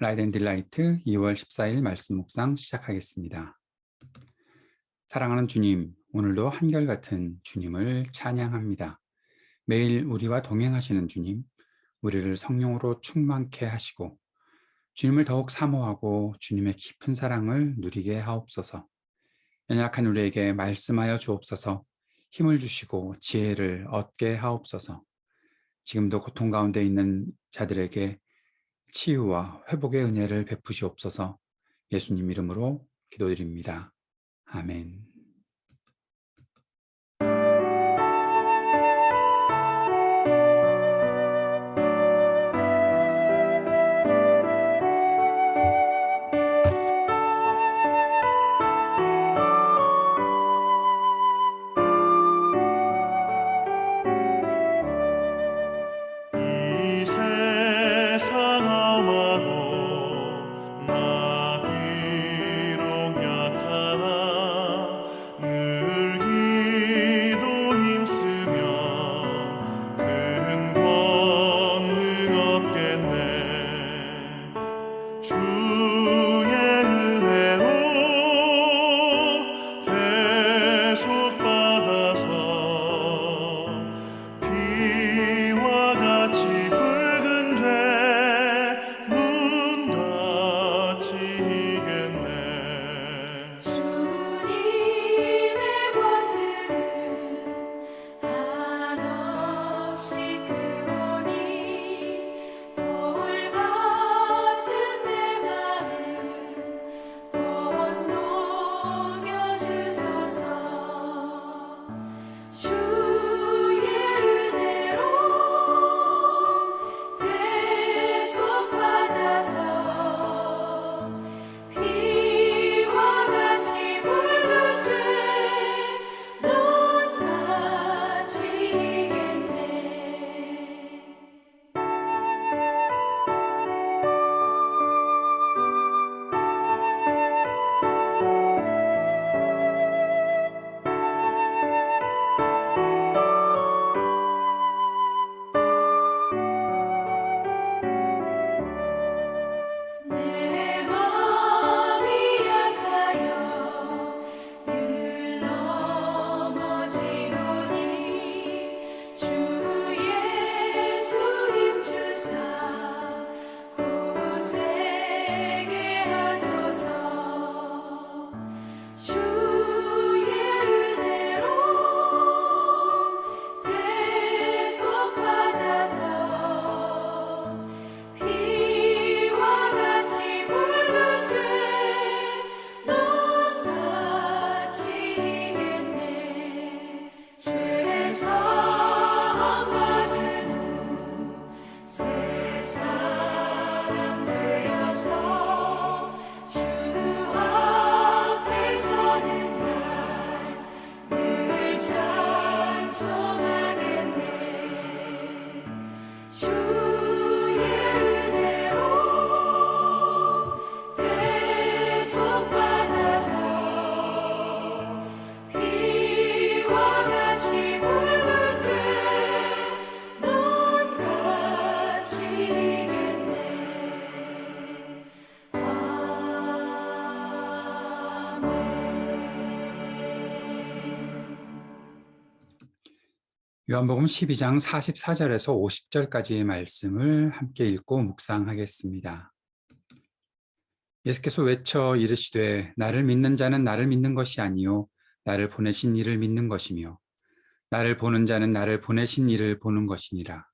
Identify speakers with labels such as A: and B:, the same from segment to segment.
A: 라이트 앤 딜라이트 2월 14일 말씀 묵상 시작하겠습니다. 사랑하는 주님, 오늘도 한결같은 주님을 찬양합니다. 매일 우리와 동행하시는 주님, 우리를 성령으로 충만케 하시고 주님을 더욱 사모하고 주님의 깊은 사랑을 누리게 하옵소서. 연약한 우리에게 말씀하여 주옵소서. 힘을 주시고 지혜를 얻게 하옵소서. 지금도 고통 가운데 있는 자들에게 치유와 회복의 은혜를 베푸시옵소서. 예수님 이름으로 기도드립니다. 아멘.
B: 이 세상 험하고 나 비록 약하나 늘 기도 힘쓰면 큰 권능 얻겠네. 주의 은혜로 계속 받아서 피와 같이 붉은 죄 눈같이 이겠네.
C: 주님의 권능은 한없이 크오니 돌 같은 내 마음 곧 녹여주소서. 주의 은혜로 대속받아서 피와 같이 붉은 죄 눈같이 이겠네. 내 마음이 약하여 늘 넘어지오니 주 예수 힘주사 굳세게 하소서. 주의 은혜로 대속받아서 피와 같이 붉은 죄 눈같이 이겠네. 죄 사함 받은 후 새 사람 되어서 주 앞에 서는 날 늘 찬송하겠네. 주의 은혜로 대속받아서 피와 같이 붉은 죄 눈같이 이겠네.
A: 요한복음 12장 44절에서 50절까지의 말씀을 함께 읽고 묵상하겠습니다. 예수께서 외쳐 이르시되 나를 믿는 자는 나를 믿는 것이 아니요 나를 보내신 이를 믿는 것이며 나를 보는 자는 나를 보내신 이를 보는 것이니라.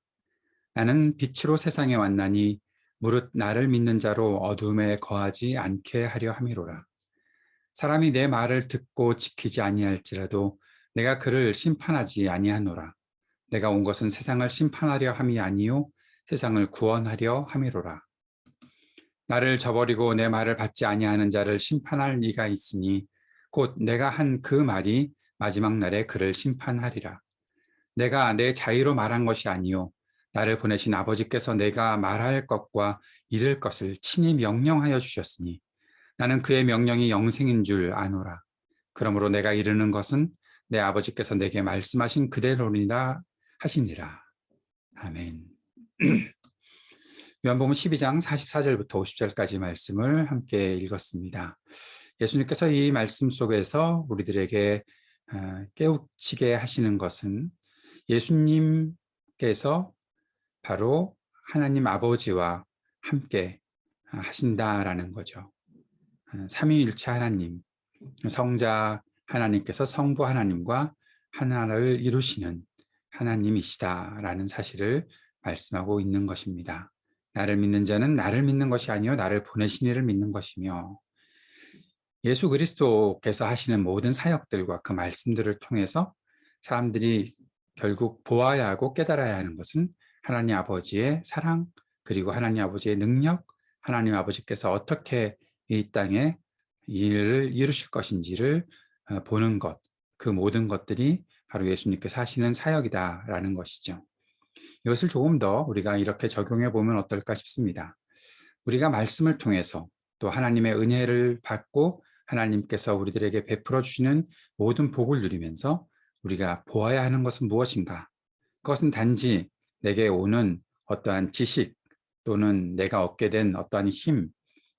A: 나는 빛으로 세상에 왔나니 무릇 나를 믿는 자로 어둠에 거하지 않게 하려 함이로라. 사람이 내 말을 듣고 지키지 아니할지라도 내가 그를 심판하지 아니하노라. 내가 온 것은 세상을 심판하려 함이 아니요 세상을 구원하려 함이로라. 나를 저버리고 내 말을 받지 아니하는 자를 심판할 이가 있으니 곧 내가 한 그 말이 마지막 날에 그를 심판하리라. 내가 내 자유로 말한 것이 아니요 나를 보내신 아버지께서 내가 말할 것과 이를 것을 친히 명령하여 주셨으니 나는 그의 명령이 영생인 줄 아노라. 그러므로 내가 이르는 것은 내 아버지께서 내게 말씀하신 그대로니라 하시니라. 아멘. 요한복음 12장 44절부터 50절까지 말씀을 함께 읽었습니다. 예수님께서 이 말씀 속에서 우리들에게 깨우치게 하시는 것은 예수님께서 바로 하나님 아버지와 함께 하신다라는 거죠. 삼위일체 하나님, 성자 하나님께서 성부 하나님과 하나를 이루시는 하나님이시다라는 사실을 말씀하고 있는 것입니다. 나를 믿는 자는 나를 믿는 것이 아니요 나를 보내신 이를 믿는 것이며, 예수 그리스도께서 하시는 모든 사역들과 그 말씀들을 통해서 사람들이 결국 보아야 하고 깨달아야 하는 것은 하나님 아버지의 사랑, 그리고 하나님 아버지의 능력, 하나님 아버지께서 어떻게 이 땅에 일을 이루실 것인지를 보는 것, 그 모든 것들이 바로 예수님께서 하시는 사역이다라는 것이죠. 이것을 조금 더 우리가 이렇게 적용해 보면 어떨까 싶습니다. 우리가 말씀을 통해서 또 하나님의 은혜를 받고 하나님께서 우리들에게 베풀어 주시는 모든 복을 누리면서 우리가 보아야 하는 것은 무엇인가? 그것은 단지 내게 오는 어떠한 지식 또는 내가 얻게 된 어떠한 힘,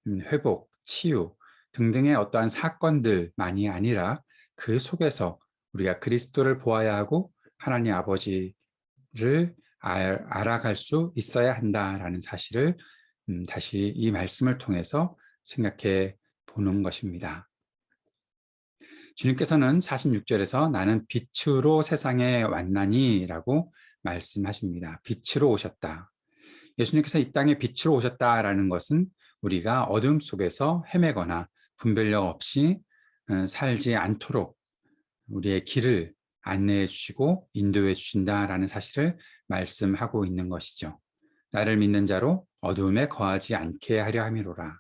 A: 회복, 치유 등등의 어떠한 사건들만이 아니라 그 속에서 우리가 그리스도를 보아야 하고 하나님 아버지를 알아갈 수 있어야 한다라는 사실을 다시 이 말씀을 통해서 생각해 보는 것입니다. 주님께서는 46절에서 나는 빛으로 세상에 왔나니 라고 말씀하십니다. 빛으로 오셨다. 예수님께서 이 땅에 빛으로 오셨다라는 것은 우리가 어둠 속에서 헤매거나 분별력 없이 살지 않도록 우리의 길을 안내해 주시고 인도해 주신다라는 사실을 말씀하고 있는 것이죠. 나를 믿는 자로 어둠에 거하지 않게 하려 함이로라.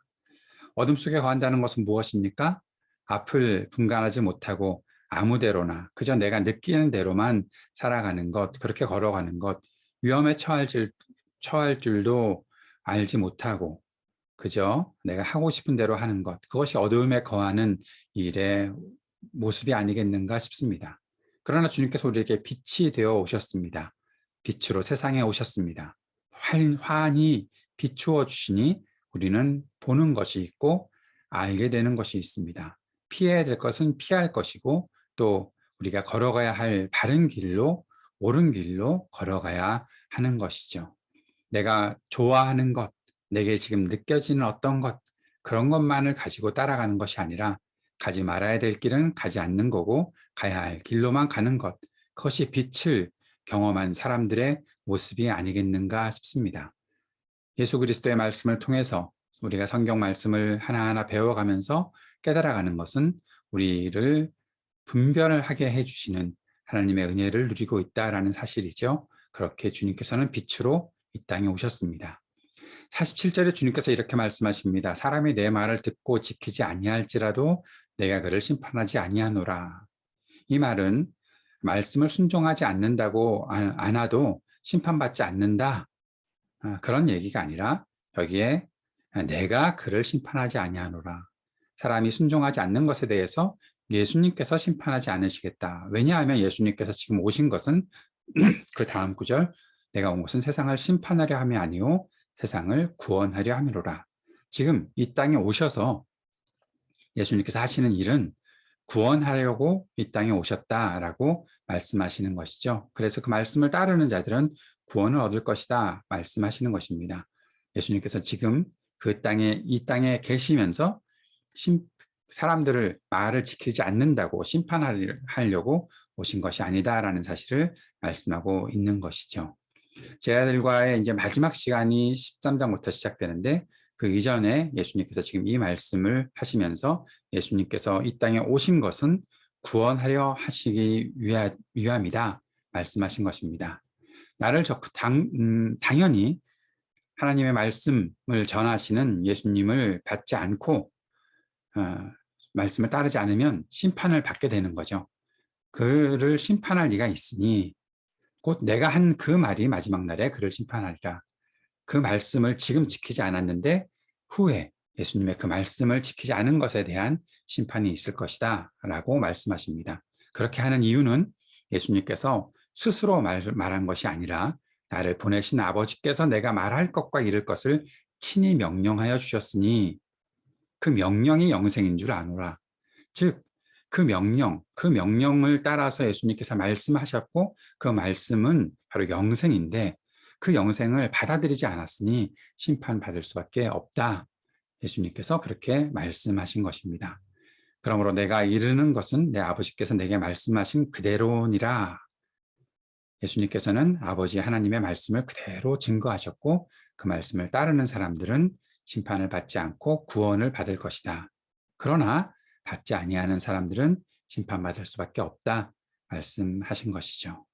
A: 어둠 속에 거한다는 것은 무엇입니까? 앞을 분간하지 못하고 아무데로나 그저 내가 느끼는 대로만 살아가는 것, 그렇게 걸어가는 것, 위험에 처할 줄도 알지 못하고 그저 내가 하고 싶은 대로 하는 것, 그것이 어두움에 거하는 일의 모습이 아니겠는가 싶습니다. 그러나 주님께서 우리에게 빛이 되어 오셨습니다. 빛으로 세상에 오셨습니다. 환히 비추어 주시니 우리는 보는 것이 있고 알게 되는 것이 있습니다. 피해야 될 것은 피할 것이고 또 우리가 걸어가야 할 바른 길로, 옳은 길로 걸어가야 하는 것이죠. 내가 좋아하는 것, 내게 지금 느껴지는 어떤 것, 그런 것만을 가지고 따라가는 것이 아니라 가지 말아야 될 길은 가지 않는 거고 가야 할 길로만 가는 것, 그것이 빛을 경험한 사람들의 모습이 아니겠는가 싶습니다. 예수 그리스도의 말씀을 통해서 우리가 성경 말씀을 하나하나 배워가면서 깨달아가는 것은 우리를 분별을 하게 해주시는 하나님의 은혜를 누리고 있다라는 사실이죠. 그렇게 주님께서는 빛으로 이 땅에 오셨습니다. 47절에 주님께서 이렇게 말씀하십니다. 사람이 내 말을 듣고 지키지 아니할지라도 내가 그를 심판하지 아니하노라. 이 말은 말씀을 순종하지 않는다고 않아도 심판받지 않는다, 그런 얘기가 아니라 여기에 내가 그를 심판하지 아니하노라. 사람이 순종하지 않는 것에 대해서 예수님께서 심판하지 않으시겠다. 왜냐하면 예수님께서 지금 오신 것은 그 다음 구절, 내가 온 것은 세상을 심판하려 함이 아니오 세상을 구원하려 함이로라. 지금 이 땅에 오셔서 예수님께서 하시는 일은 구원하려고 이 땅에 오셨다라고 말씀하시는 것이죠. 그래서 그 말씀을 따르는 자들은 구원을 얻을 것이다 말씀하시는 것입니다. 예수님께서 지금 이 땅에 계시면서 사람들을 말을 지키지 않는다고 심판하려고 오신 것이 아니다라는 사실을 말씀하고 있는 것이죠. 제 아들과의 이제 마지막 시간이 13장부터 시작되는데 그 이전에 예수님께서 지금 이 말씀을 하시면서 예수님께서 이 땅에 오신 것은 구원하려 하시기 위함이다 말씀하신 것입니다. 나를 당연히 하나님의 말씀을 전하시는 예수님을 받지 않고 말씀을 따르지 않으면 심판을 받게 되는 거죠. 그를 심판할 리가 있으니 곧 내가 한 그 말이 마지막 날에 그를 심판하리라. 그 말씀을 지금 지키지 않았는데 후에 예수님의 그 말씀을 지키지 않은 것에 대한 심판이 있을 것이다 라고 말씀하십니다. 그렇게 하는 이유는 예수님께서 스스로 말한 것이 아니라 나를 보내신 아버지께서 내가 말할 것과 이를 것을 친히 명령하여 주셨으니 그 명령이 영생인 줄 아노라. 즉, 그 명령을 따라서 예수님께서 말씀하셨고 그 말씀은 바로 영생인데 그 영생을 받아들이지 않았으니 심판받을 수밖에 없다. 예수님께서 그렇게 말씀하신 것입니다. 그러므로 내가 이르는 것은 내 아버지께서 내게 말씀하신 그대로니라. 예수님께서는 아버지 하나님의 말씀을 그대로 증거하셨고 그 말씀을 따르는 사람들은 심판을 받지 않고 구원을 받을 것이다. 그러나 받지 아니하는 사람들은 심판받을 수밖에 없다 말씀하신 것이죠.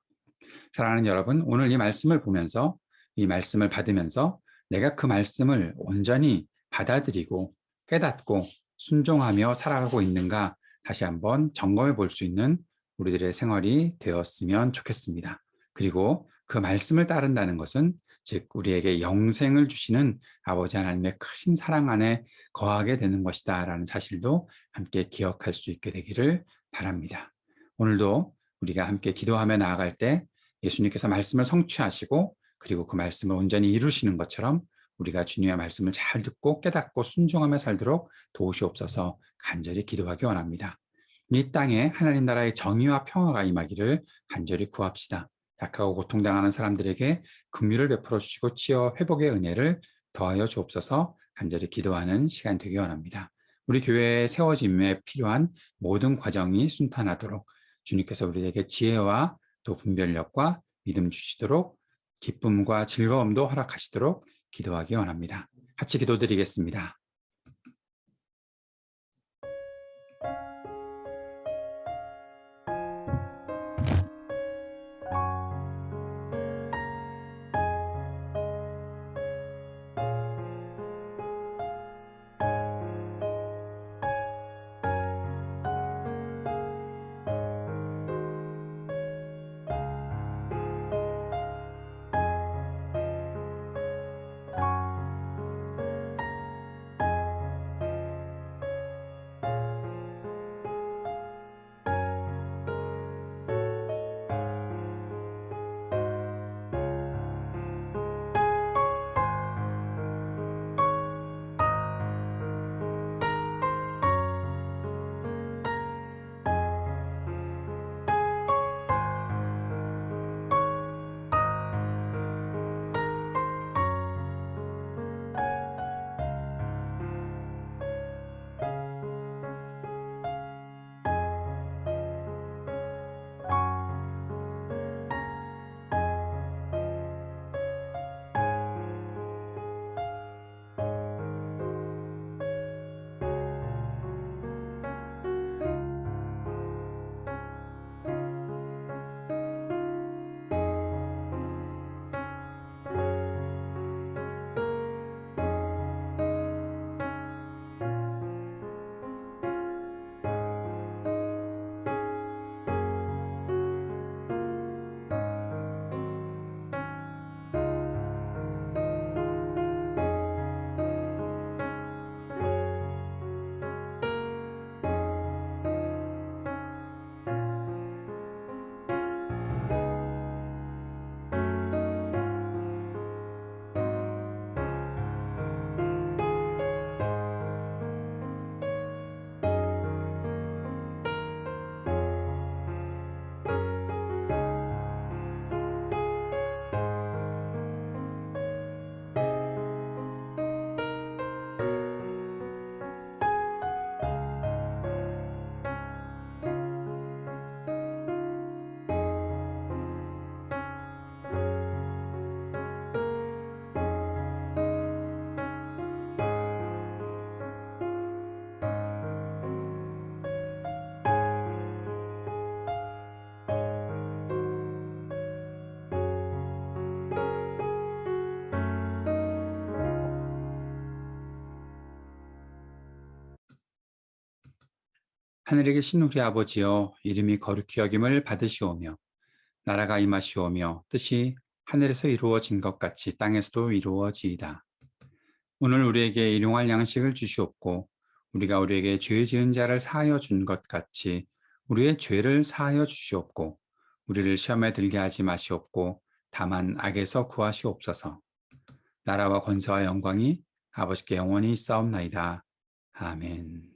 A: 사랑하는 여러분, 오늘 이 말씀을 보면서 이 말씀을 받으면서 내가 그 말씀을 온전히 받아들이고 깨닫고 순종하며 살아가고 있는가 다시 한번 점검해 볼 수 있는 우리들의 생활이 되었으면 좋겠습니다. 그리고 그 말씀을 따른다는 것은 즉 우리에게 영생을 주시는 아버지 하나님의 크신 사랑 안에 거하게 되는 것이다 라는 사실도 함께 기억할 수 있게 되기를 바랍니다. 오늘도 우리가 함께 기도하며 나아갈 때 예수님께서 말씀을 성취하시고 그리고 그 말씀을 온전히 이루시는 것처럼 우리가 주님의 말씀을 잘 듣고 깨닫고 순종하며 살도록 도우시옵소서 간절히 기도하기 원합니다. 이 땅에 하나님 나라의 정의와 평화가 임하기를 간절히 구합시다. 약하고 고통당하는 사람들에게 긍휼을 베풀어 주시고 치유 회복의 은혜를 더하여 주옵소서 간절히 기도하는 시간 되기 원합니다. 우리 교회에 세워짐에 필요한 모든 과정이 순탄하도록 주님께서 우리에게 지혜와 또 분별력과 믿음 주시도록 기쁨과 즐거움도 허락하시도록 기도하기 원합니다. 같이 기도드리겠습니다. 하늘에 계신 우리 아버지여, 이름이 거룩히 여김을 받으시오며 나라가 임하시오며 뜻이 하늘에서 이루어진 것 같이 땅에서도 이루어지이다. 오늘 우리에게 일용할 양식을 주시옵고 우리가 우리에게 죄 지은 자를 사하여 준 것 같이 우리의 죄를 사하여 주시옵고 우리를 시험에 들게 하지 마시옵고 다만 악에서 구하시옵소서. 나라와 권세와 영광이 아버지께 영원히 있사옵나이다. 아멘.